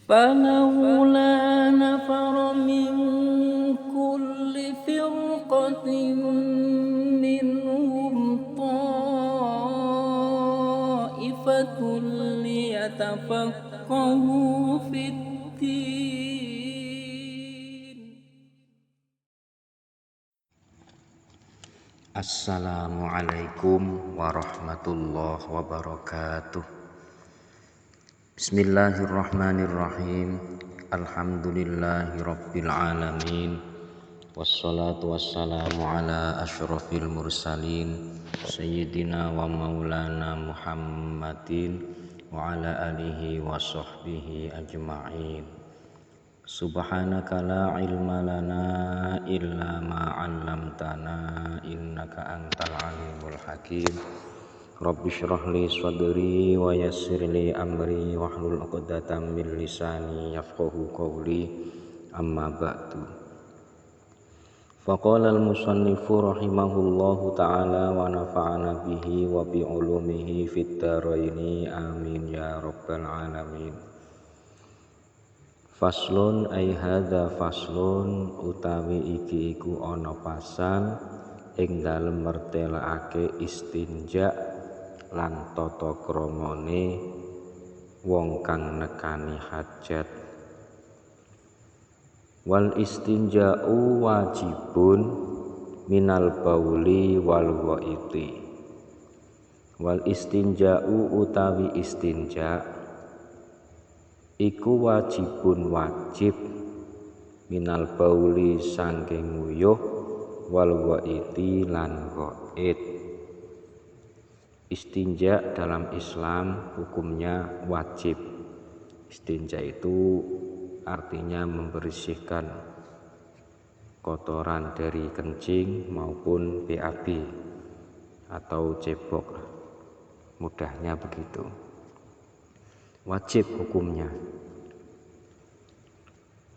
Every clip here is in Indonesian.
فلولا نفر من كل فرقة منهم طائفة ليتفقهوا في الدين. Assalamualaikum warahmatullahi wabarakatuh. Bismillahirrahmanirrahim. Alhamdulillahi rabbil alamin. Wassalatu wassalamu ala asyrafil mursalin Sayyidina wa maulana Muhammadin wa ala alihi wa sahbihi ajma'in. Subhanaka la ilma lana illa ma 'allamtana innaka antal alimul hakim. Rabbi shrah li sadri wa yassir li amri wahlul 'uqdatam min lisani yafqahu qawli. Amma ba'du. Faqala al-musannifu rahimahullahu ta'ala wa nafa'ana bihi wa bi ulumihi fid dharaini amin ya rabbal alamin. Faslun ay hadza faslun utawi iki iku ana pasal ing dalem mertelake istinja lan tata kramane wong kang nekani hajat. Wal istinja'u wajibun minal bauli wal ghaiti. Wal istinja'u utawi istinja iku wajibun wajib minal bauli sangking nguyuh wal ghaiti lan ghait. Istinja dalam Islam hukumnya wajib. Istinja itu artinya membersihkan kotoran dari kencing maupun BAB atau cebok, mudahnya begitu. Wajib hukumnya,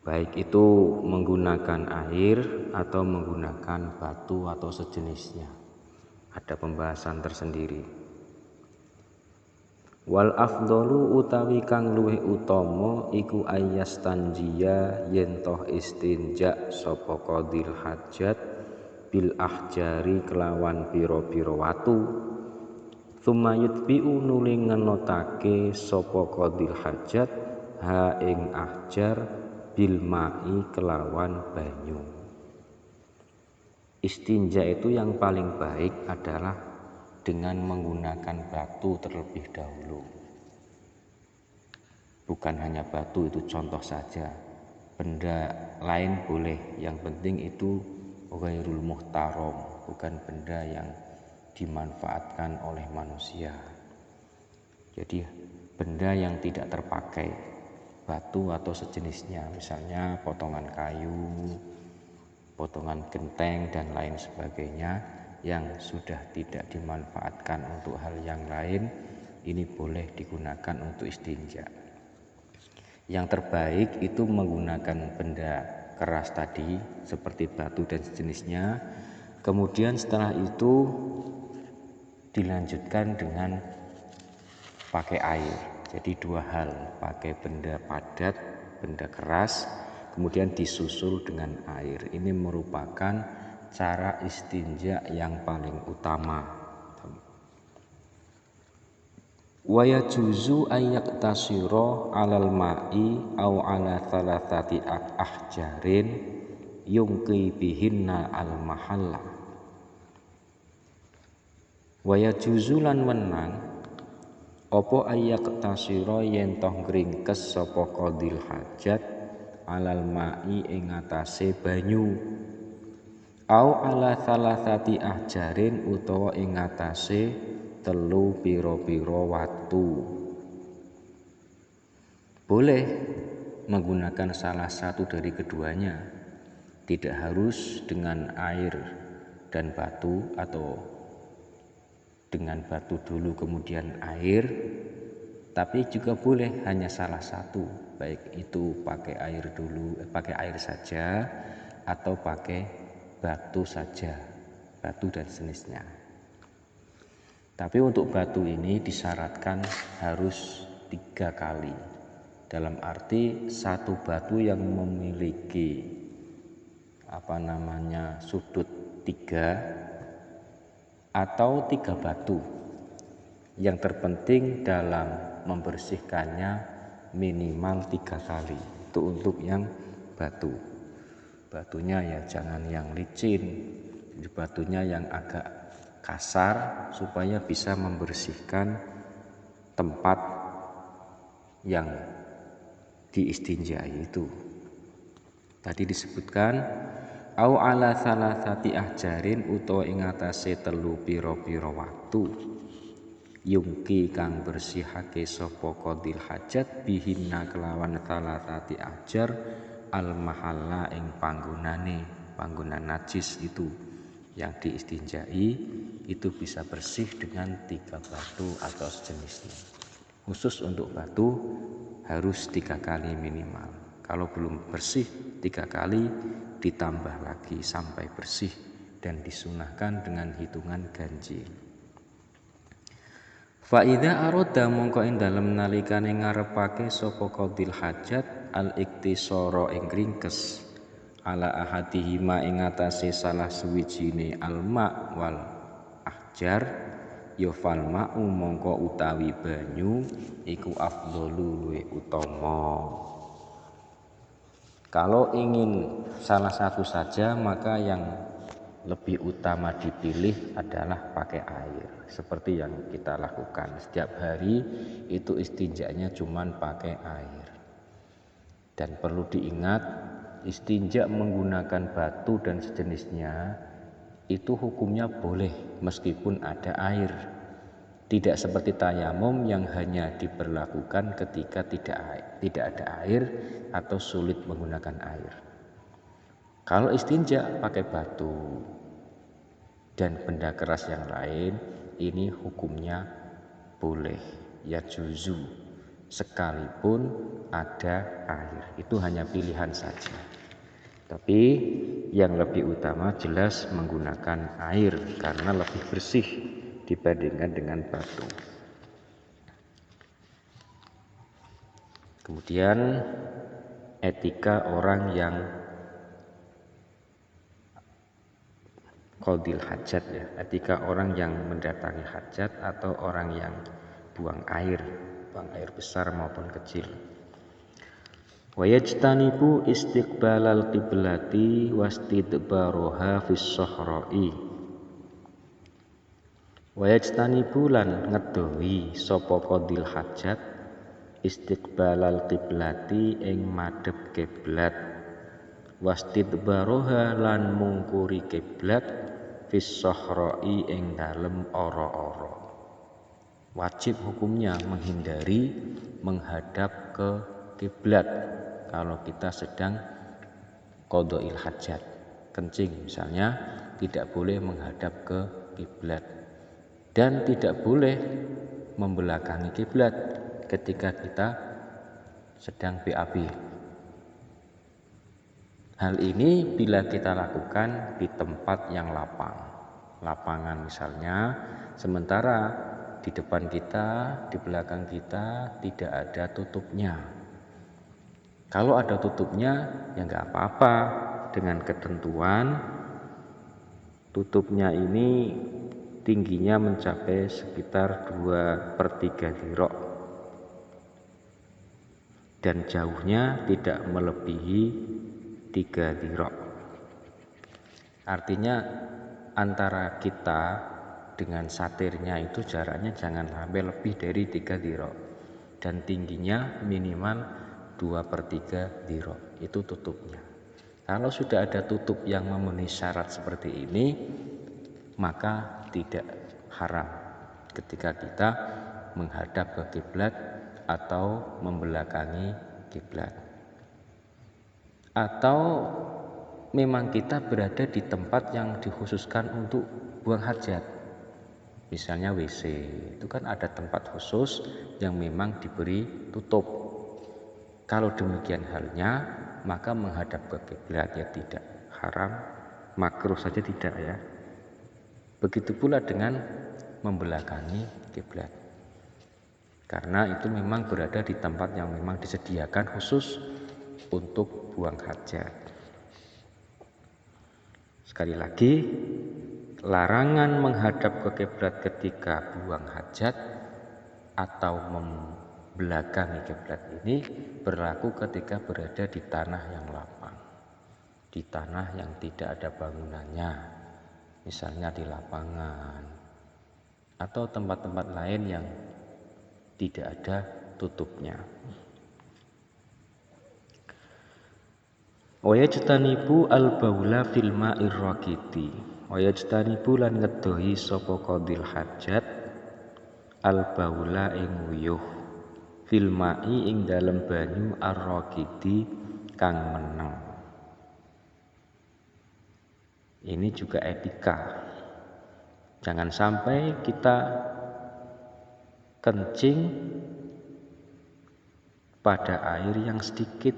baik itu menggunakan air atau menggunakan batu atau sejenisnya. Ada pembahasan tersendiri. Wal afdalu utawi kang luwih utama iku ayyastanjiya yen toh istinja sapa qadil hajat bil ahjari kelawan pira-pira watu. Tsumma yutbi'u nuli ngenotake sapa qadil hajat ha ing ahjar bil ma'i kelawan banyu. Istinja itu yang paling baik adalah dengan menggunakan batu terlebih dahulu. Bukan hanya batu, itu contoh saja. Benda lain boleh, yang penting itu ghairul muhtaram, bukan benda yang dimanfaatkan oleh manusia. Jadi benda yang tidak terpakai, batu atau sejenisnya, misalnya potongan kayu, potongan genteng dan lain sebagainya yang sudah tidak dimanfaatkan untuk hal yang lain, ini boleh digunakan untuk istinja. Yang terbaik itu menggunakan benda keras tadi seperti batu dan sejenisnya. Kemudian setelah itu dilanjutkan dengan pakai air. Jadi dua hal, pakai benda padat, benda keras, kemudian disusul dengan air. Ini merupakan cara istinja yang paling utama. Wa yajuzu ayyaktasira 'alal ma'i au 'ala thalathati ahjarin yungqi bihinna al mahalla. Wa yajuzu lan menang apa ayyaktasira yen toh ngringkes sapa qadil hajat 'alal ma'i ing atase banyu. Au ala thalathati ahjarin utawa ing atase telu pira-pira watu. Boleh menggunakan salah satu dari keduanya. Tidak harus dengan air dan batu atau dengan batu dulu kemudian air, tapi juga boleh hanya salah satu, baik itu pakai air dulu, pakai air saja atau pakai batu saja, batu dan sejenisnya. Tapi untuk batu ini disyaratkan harus 3 kali. dalam arti satu batu yang memiliki sudut 3 atau 3 batu. Yang terpenting dalam membersihkannya minimal 3 kali. Itu untuk yang batu. Batunya ya jangan yang licin, batunya yang agak kasar supaya bisa membersihkan tempat yang diistinjai itu. Tadi disebutkan au ala salasati ahjarin utawa ing atase 3 pira-pira watu yungki kang bersihake sapa qadil hajat bihinna kelawan salasati ahjar al mahalla ing panggonan najis itu yang diistinjai itu bisa bersih dengan 3 batu atau sejenisnya. Khusus untuk batu harus 3 kali minimal. Kalau belum bersih 3 kali ditambah lagi sampai bersih dan disunahkan dengan hitungan ganjil. Fa idza arada mongko ing dalem nalikane ngarepake sapa qadil hajat al iktisara ing ringkes ala ahadihima ing atase salah suwijine alma wal ahjar ya fal ma'u mongko utawi banyu iku afdhalu luwih utama. Kalau ingin salah satu saja maka yang lebih utama dipilih adalah pakai air. Seperti yang kita lakukan setiap hari itu istinjanya cuman pakai air. Dan perlu diingat istinja menggunakan batu dan sejenisnya itu hukumnya boleh meskipun ada air. Tidak seperti tayamum yang hanya diberlakukan ketika tidak ada air atau sulit menggunakan air. Kalau istinja pakai batu dan benda keras yang lain, ini hukumnya boleh, ya juzu, sekalipun ada air. Itu hanya pilihan saja. Tapi yang lebih utama jelas menggunakan air karena lebih bersih dibandingkan dengan batu. Kemudian etika orang yang qadil hajat ya, etika orang yang mendatangi hajat atau orang yang buang air besar maupun kecil. Wa yajtanibu istiqbalal qiblati wastidbaroha fis sahra'i. Wa yajtanibu lan ngedohi sapa qadil hajat istiqbalal qiblati ing madhep kiblat wastidbaroha lan mungkuri kiblat fis sahra'i ing dalem ora-ora. Wajib hukumnya menghindari menghadap ke kiblat kalau kita sedang qadha'il hajat, kencing misalnya, tidak boleh menghadap ke kiblat dan tidak boleh membelakangi kiblat ketika kita sedang BAB. Hal ini bila kita lakukan di tempat yang lapangan misalnya, sementara di depan kita, di belakang kita tidak ada tutupnya. Kalau ada tutupnya ya nggak apa-apa, dengan ketentuan tutupnya ini tingginya mencapai sekitar 2/3 dirok dan jauhnya tidak melebihi 3 dirok. Artinya antara kita dengan satirnya itu jaraknya jangan sampai lebih dari 3 dirok dan tingginya minimal 2/3 dirok, itu tutupnya. Kalau sudah ada tutup yang memenuhi syarat seperti ini, maka tidak haram ketika kita menghadap ke kiblat atau membelakangi kiblat. Atau memang kita berada di tempat yang dikhususkan untuk buang hajat. Misalnya WC, itu kan ada tempat khusus yang memang diberi tutup. Kalau demikian halnya, maka menghadap ke kiblat ya tidak haram, makruh saja tidak ya. Begitu pula dengan membelakangi kiblat. karena itu memang berada di tempat yang memang disediakan khusus untuk buang hajat. Sekali lagi, larangan menghadap ke kiblat ketika buang hajat atau membelakangi kiblat ini berlaku ketika berada di tanah yang lapang, di tanah yang tidak ada bangunannya, misalnya di lapangan atau tempat-tempat lain yang tidak ada tutupnya. Wa yajtanibu al-baula fil ma'ir raqiti. Wa yajtanibu lan ngedohi sapa qadil hajat al-baula ing nguyuh fil ma'i ing dalem banyu ar-raqiti kang meneng. Ini juga etika. Jangan sampai kita kencing pada air yang sedikit,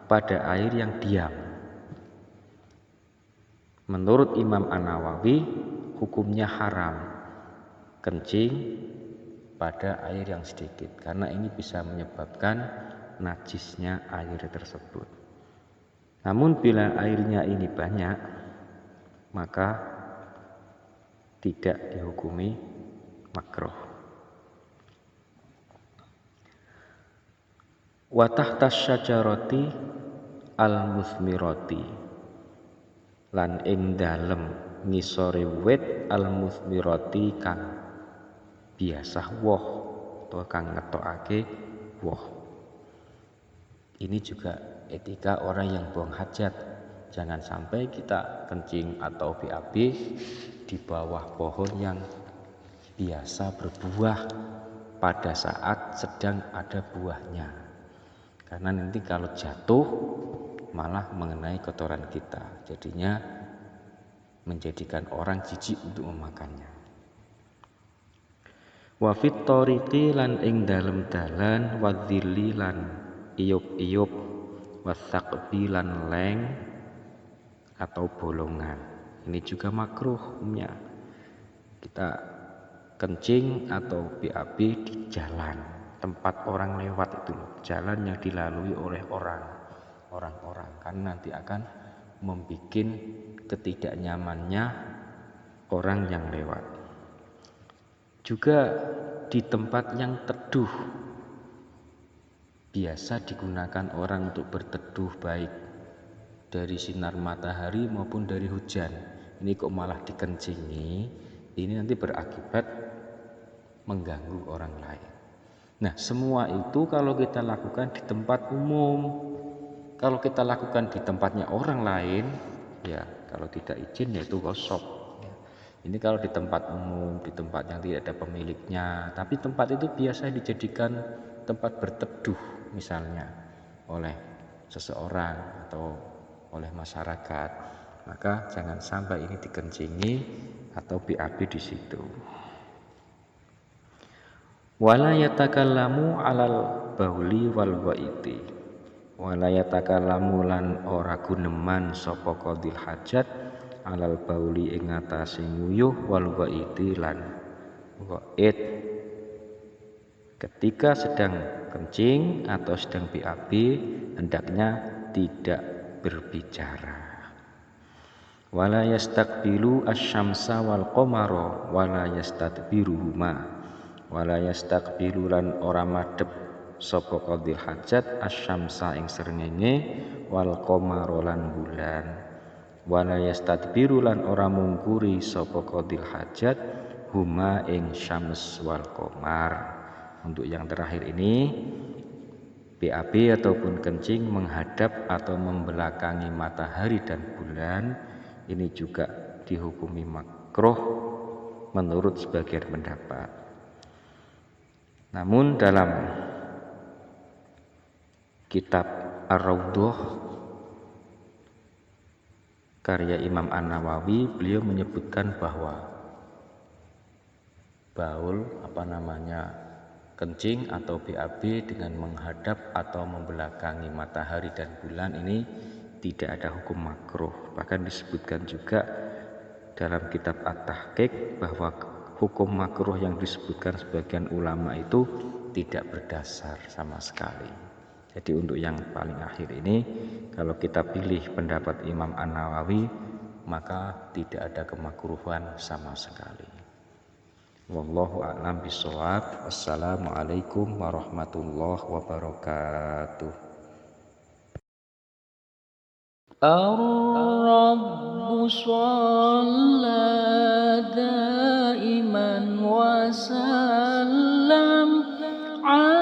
pada air yang diam. Menurut Imam An-Nawawi, hukumnya haram kencing pada air yang sedikit, karena ini bisa menyebabkan najisnya air tersebut. Namun bila airnya ini banyak, maka tidak dihukumi makruh. Wa tahtas syajarati al-muthmirati, lan ing dalem ngisore wit al-muthmirati kang biasa woh atau kang ngetokake woh. Ini juga etika orang yang buang hajat. Jangan sampai kita kencing atau BAB di bawah pohon yang biasa berbuah pada saat sedang ada buahnya, karena nanti kalau jatuh malah mengenai kotoran kita, jadinya menjadikan orang jijik untuk memakannya. Wa fit tariqi lan ing dalem dalan wa dhilli lan iyup-iyup wa thaqbi lan leng atau bolongan. Ini juga makruh hukumnya. Kita kencing atau BAB di jalan, tempat orang lewat itu loh, jalan yang dilalui oleh orang-orang, kan nanti akan membuat ketidaknyamannya orang yang lewat. Juga di tempat yang teduh, biasa digunakan orang untuk berteduh baik dari sinar matahari maupun dari hujan. Ini kok malah dikencingi, ini nanti berakibat mengganggu orang lain. Nah, semua itu kalau kita lakukan di tempat umum. Kalau kita lakukan di tempatnya orang lain, ya kalau tidak izin ya itu gosok. Ini kalau di tempat umum, di tempat yang tidak ada pemiliknya, tapi tempat itu biasa dijadikan tempat berteduh misalnya oleh seseorang atau oleh masyarakat, maka jangan sampai ini dikencingi atau BAB di situ. Wala yatakallamu alal bauli wal waiti. Wala yatakallamu lan ora guneman sapa qadil hajat alal bauli ing atase nguyuh wal waiti lan wait. Ketika sedang kencing atau sedang BAB, hendaknya tidak berbicara. Wala yastaqbilu asy-syamsa wal qamara wala yastadbiruhuma. Wala yastaqbilu lan ora madhep sapa qadil hajat asy-syamsa ing srengenge wal qamara lan bulan. Wala yastadbiru lan ora mungkuri sapa qadil hajat huma ing syams wal qamar. Untuk yang terakhir ini, BAB ataupun kencing menghadap atau membelakangi matahari dan bulan, ini juga dihukumi makruh menurut sebagian pendapat. Namun dalam kitab Ar-Raudhah karya Imam An-Nawawi, beliau menyebutkan bahwa baul kencing atau BAB dengan menghadap atau membelakangi matahari dan bulan ini tidak ada hukum makruh. Bahkan disebutkan juga dalam kitab At-Tahqiq bahwa hukum makruh yang disebutkan sebagian ulama itu tidak berdasar sama sekali. Jadi untuk yang paling akhir ini, kalau kita pilih pendapat Imam An-Nawawi, maka tidak ada kemakruhan sama sekali. Wallahu a'lam bishawab. Wassalamualaikum warahmatullahi wabarakatuh. الرب صلى دائما وسلم على